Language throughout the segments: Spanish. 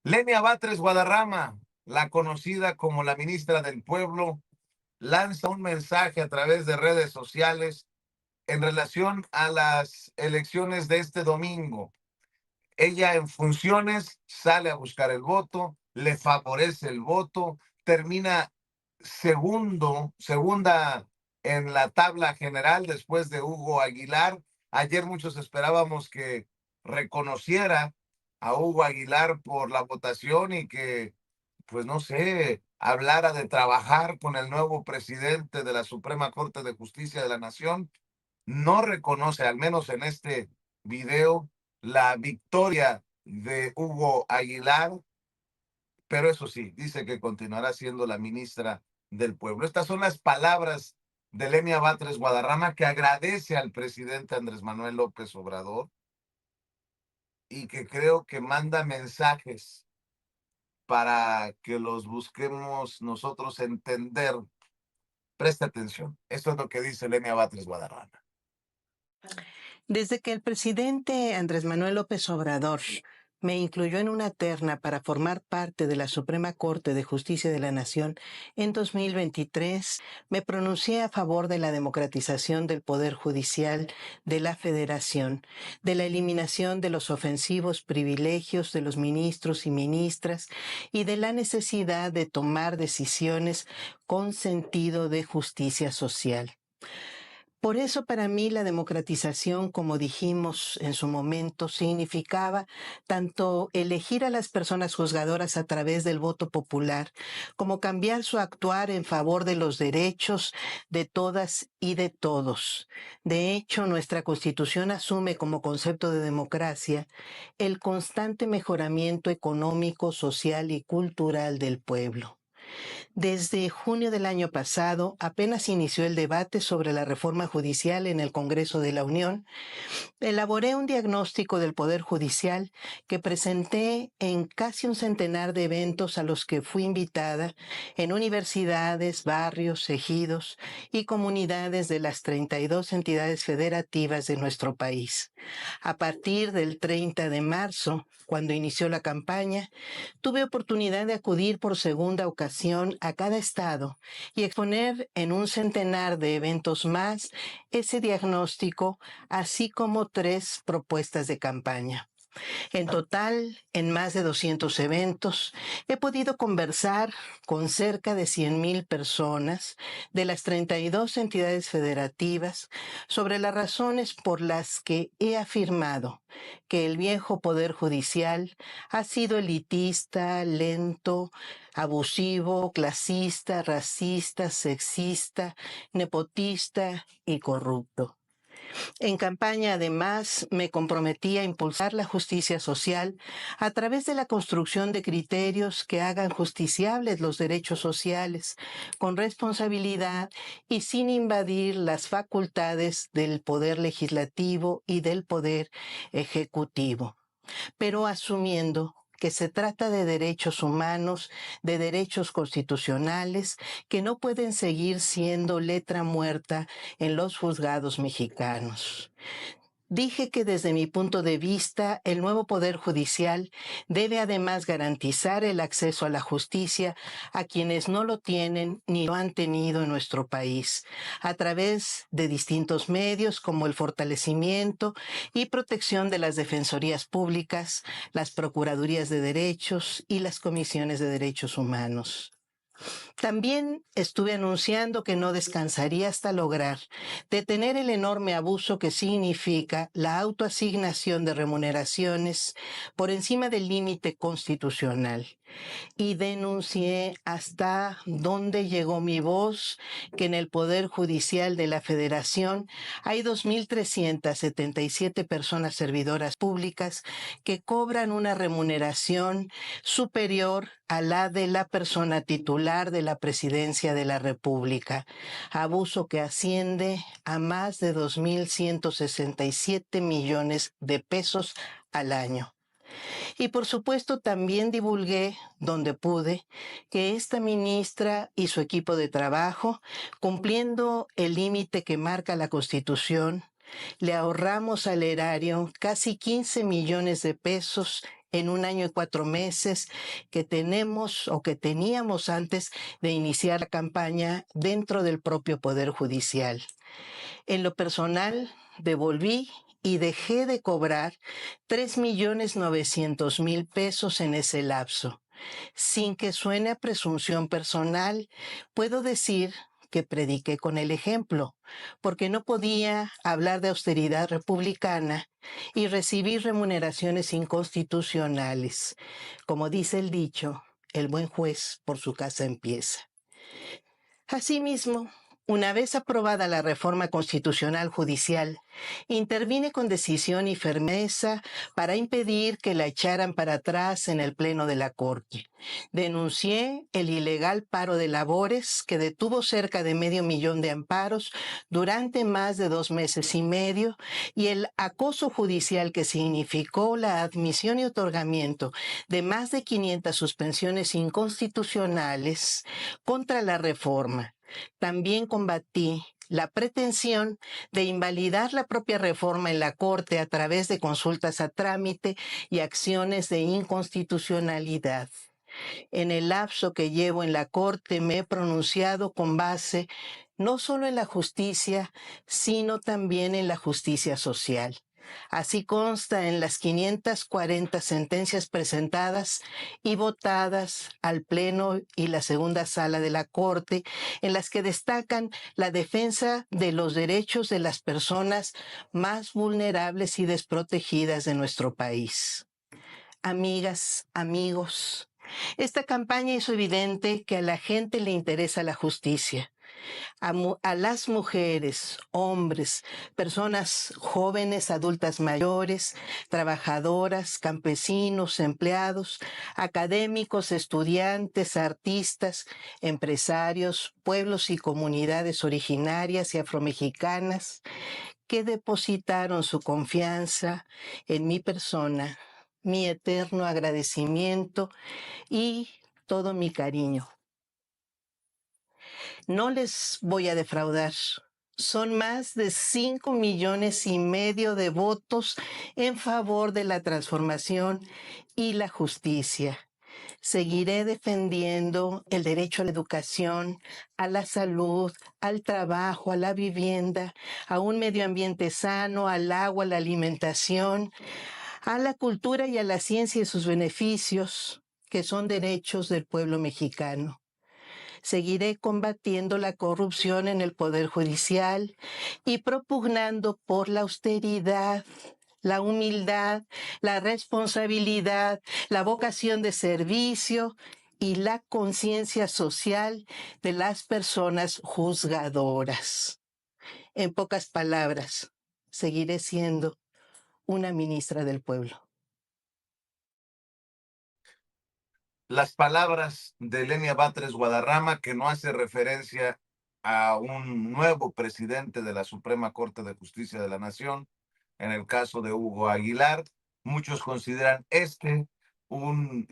Lenia Batres Guadarrama, la conocida como la ministra del Pueblo, lanza un mensaje a través de redes sociales en relación a las elecciones de este domingo. Ella en funciones sale a buscar el voto, le favorece el voto, termina segunda en la tabla general después de Hugo Aguilar. Ayer muchos esperábamos que reconociera a Hugo Aguilar por la votación y que, pues no sé, hablara de trabajar con el nuevo presidente de la Suprema Corte de Justicia de la Nación. No reconoce, al menos en este video, la victoria de Hugo Aguilar, pero eso sí, dice que continuará siendo la ministra del Pueblo. Estas son las palabras de Lenia Batres Guadarrama, que agradece al presidente Andrés Manuel López Obrador y que creo que manda mensajes para que los busquemos nosotros entender. Presta atención. Esto es lo que dice Lenia Batres Guadarrama. Desde que el presidente Andrés Manuel López Obrador me incluyó en una terna para formar parte de la Suprema Corte de Justicia de la Nación en 2023, me pronuncié a favor de la democratización del Poder Judicial de la Federación, de la eliminación de los ofensivos privilegios de los ministros y ministras y de la necesidad de tomar decisiones con sentido de justicia social. Por eso para mí la democratización, como dijimos en su momento, significaba tanto elegir a las personas juzgadoras a través del voto popular, como cambiar su actuar en favor de los derechos de todas y de todos. De hecho, nuestra Constitución asume como concepto de democracia el constante mejoramiento económico, social y cultural del pueblo. Desde junio del año pasado, apenas inició el debate sobre la reforma judicial en el Congreso de la Unión. Elaboré un diagnóstico del Poder Judicial que presenté en casi un centenar de eventos a los que fui invitada en universidades, barrios, ejidos y comunidades de las 32 entidades federativas de nuestro país. A partir del 30 de marzo, cuando inició la campaña, tuve oportunidad de acudir por segunda ocasión a cada estado y exponer en un centenar de eventos más ese diagnóstico, así como 3 propuestas de campaña. En total, en más de 200 eventos, he podido conversar con cerca de 100,000 personas de las 32 entidades federativas sobre las razones por las que he afirmado que el viejo Poder Judicial ha sido elitista, lento, abusivo, clasista, racista, sexista, nepotista y corrupto. En campaña, además, me comprometí a impulsar la justicia social a través de la construcción de criterios que hagan justiciables los derechos sociales, con responsabilidad y sin invadir las facultades del Poder Legislativo y del Poder Ejecutivo, pero asumiendo que se trata de derechos humanos, de derechos constitucionales, que no pueden seguir siendo letra muerta en los juzgados mexicanos. Dije que desde mi punto de vista, el nuevo Poder Judicial debe además garantizar el acceso a la justicia a quienes no lo tienen ni lo han tenido en nuestro país, a través de distintos medios como el fortalecimiento y protección de las defensorías públicas, las procuradurías de derechos y las comisiones de derechos humanos. También estuve anunciando que no descansaría hasta lograr detener el enorme abuso que significa la autoasignación de remuneraciones por encima del límite constitucional. Y denuncié hasta dónde llegó mi voz, que en el Poder Judicial de la Federación hay 2,377 personas servidoras públicas que cobran una remuneración superior a la de la persona titular de la Presidencia de la República, abuso que asciende a más de 2,167 millones de pesos al año. Y por supuesto también divulgué, donde pude, que esta ministra y su equipo de trabajo, cumpliendo el límite que marca la Constitución, le ahorramos al erario casi 15 millones de pesos en 1 año y 4 meses que tenemos o que teníamos antes de iniciar la campaña dentro del propio Poder Judicial. En lo personal, devolví y dejé de cobrar 3.900.000 pesos en ese lapso. Sin que suene a presunción personal, puedo decir que prediqué con el ejemplo, porque no podía hablar de austeridad republicana y recibir remuneraciones inconstitucionales. Como dice el dicho, el buen juez por su casa empieza. Asimismo, una vez aprobada la reforma constitucional judicial, intervine con decisión y firmeza para impedir que la echaran para atrás en el Pleno de la Corte. Denuncié el ilegal paro de labores que detuvo cerca de 500.000 de amparos durante más de 2 meses y medio y el acoso judicial que significó la admisión y otorgamiento de más de 500 suspensiones inconstitucionales contra la reforma. También combatí la pretensión de invalidar la propia reforma en la Corte a través de consultas a trámite y acciones de inconstitucionalidad. En el lapso que llevo en la Corte me he pronunciado con base no solo en la justicia, sino también en la justicia social. Así consta en las 540 sentencias presentadas y votadas al Pleno y la segunda sala de la Corte, en las que destacan la defensa de los derechos de las personas más vulnerables y desprotegidas de nuestro país. Amigas, amigos, esta campaña hizo evidente que a la gente le interesa la justicia. A las mujeres, hombres, personas jóvenes, adultas mayores, trabajadoras, campesinos, empleados, académicos, estudiantes, artistas, empresarios, pueblos y comunidades originarias y afromexicanas que depositaron su confianza en mi persona, mi eterno agradecimiento y todo mi cariño. No les voy a defraudar. Son más de 5,5 millones de votos en favor de la transformación y la justicia. Seguiré defendiendo el derecho a la educación, a la salud, al trabajo, a la vivienda, a un medio ambiente sano, al agua, a la alimentación, a la cultura y a la ciencia y sus beneficios, que son derechos del pueblo mexicano. Seguiré combatiendo la corrupción en el Poder Judicial y propugnando por la austeridad, la humildad, la responsabilidad, la vocación de servicio y la conciencia social de las personas juzgadoras. En pocas palabras, seguiré siendo una ministra del pueblo. Las palabras de Lenia Batres Guadarrama, que no hace referencia a un nuevo presidente de la Suprema Corte de Justicia de la Nación, en el caso de Hugo Aguilar. Muchos consideran un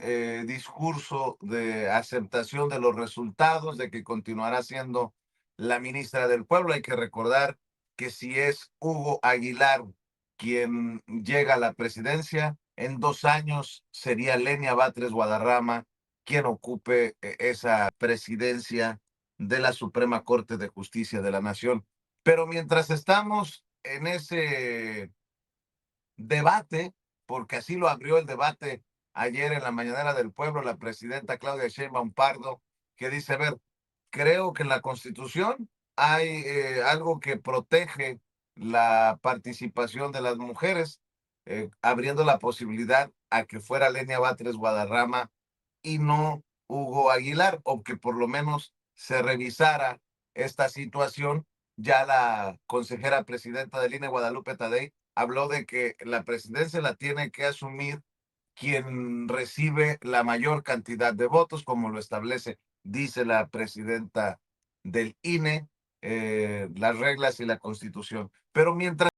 discurso de aceptación de los resultados, de que continuará siendo la ministra del Pueblo. Hay que recordar que si es Hugo Aguilar quien llega a la presidencia, en 2 años sería Lenia Batres Guadarrama quien ocupe esa presidencia de la Suprema Corte de Justicia de la Nación. Pero mientras estamos en ese debate, porque así lo abrió el debate ayer en la Mañanera del Pueblo la presidenta Claudia Sheinbaum Pardo, que dice, a ver, creo que en la Constitución hay algo que protege la participación de las mujeres, abriendo la posibilidad a que fuera Lenia Batres Guadarrama y no Hugo Aguilar, o que por lo menos se revisara esta situación. Ya la consejera presidenta del INE, Guadalupe Tadei, habló de que la presidencia la tiene que asumir quien recibe la mayor cantidad de votos, como lo establece, dice la presidenta del INE, las reglas y la Constitución. Pero mientras